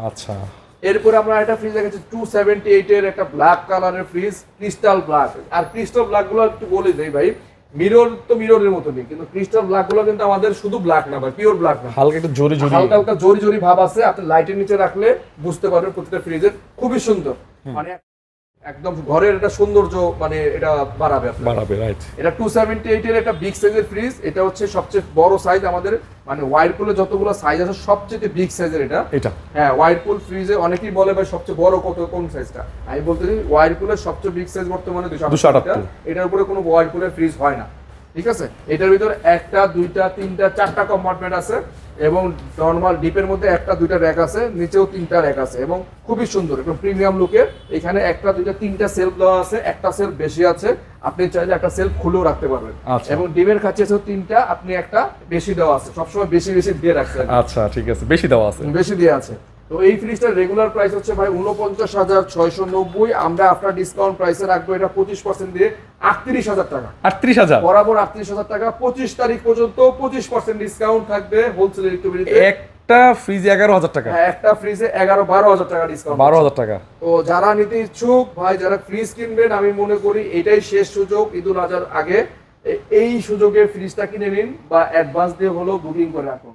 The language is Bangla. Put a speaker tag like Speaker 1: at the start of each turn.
Speaker 1: আচ্ছা,
Speaker 2: এরপরে আমরা একটা ফ্রিজ দেখেছি 278 এর একটা ব্ল্যাক কালারের ফ্রিজ, ক্রিস্টাল ব্ল্যাক। আর ক্রিস্টাল ব্ল্যাক গুলো একটু বলে দেই ভাই, মিরর তো মিররের মতনই, কিন্তু ক্রিস্টাল ব্ল্যাক গুলো কিন্তু আমাদের শুধু ব্ল্যাক না ভাই, পিওর ব্ল্যাক না,
Speaker 1: হালকা একটু জরি জরি,
Speaker 2: হালকা হালকা জরি জরি ভাব আছে। আপনি লাইটের নিচে রাখলে বুঝতে পারবেন প্রতিটা ফ্রিজের খুবই সুন্দর, মানে একদম ঘরের একটা সৌন্দর্য মানে এটা বাড়াবে আপনার।
Speaker 1: বাড়াবে, রাইট।
Speaker 2: এটা 278 এর একটা বিগ সাইজের ফ্রিজ, এটা হচ্ছে সবচেয়ে বড় সাইজ আমাদের, মানে ওয়াইরপুলে যতগুলো সাইজ আছে সবচেয়ে বিগ সাইজের এটা। হ্যাঁ, ওয়াইরপুল ফ্রিজে অনেকেই বলে ভাই সবচেয়ে বড় কোন সাইজটা, আমি বলতে চাই ওয়াইরপুলের সবচেয়ে বিগ সাইজ বর্তমানে 278, এটার উপরে কোনো ওয়াইরপুলের ফ্রিজ হয় না, ঠিক আছে। এটার ভিতরে একটা, দুইটা, তিনটা, চারটা কম্পার্টমেন্ট আছে, এবং নরমাল ডিপের মধ্যে একটা, দুইটা র্যাক আছে, নিচেও তিনটা র্যাক আছে, এবং খুবই সুন্দর একদম প্রিমিয়াম লুকের। এখানে একটা, দুইটা, তিনটা সেলফ দেওয়া আছে, একটা সেলফ বেশি আছে, আপনি চাইলে একটা সেলফ খুলেও রাখতে পারবেন। এবং ডিমের কাছে আছে তিনটা, আপনি একটা বেশি দেওয়া আছে, সবসময় বেশি বেশি দিয়ে রাখছেন।
Speaker 1: আচ্ছা, ঠিক আছে, বেশি দেওয়া আছে,
Speaker 2: বেশি দিয়ে আছে। তো এই ফ্রিজটার রেগুলার প্রাইস হচ্ছে ভাই 49,690, আমরা আফটার ডিসকাউন্ট প্রাইসে রাখবো এটা 25% দিয়ে 38,000 টাকা।
Speaker 1: 38,000
Speaker 2: বরাবর 38,000 টাকা, 25 তারিখ পর্যন্ত 25% ডিসকাউন্ট থাকবে হোলসেল রিকভারিতে।
Speaker 1: একটা ফ্রিজে 11,000 টাকা,
Speaker 2: হ্যাঁ, একটা ফ্রিজে 12,000 টাকা ডিসকাউন্ট,
Speaker 1: 12,000 টাকা।
Speaker 2: তো যারা নিতে ইচ্ছুক ভাই, যারা ফ্রিজ কিনবেন, আমি মনে করি এটাই শেষ সুযোগ ঈদুল আজহার আগে, এই সুযোগে ফ্রিজটা কিনে নিন বা অ্যাডভান্স দিয়ে হলেও বুকিং করে রাখুন।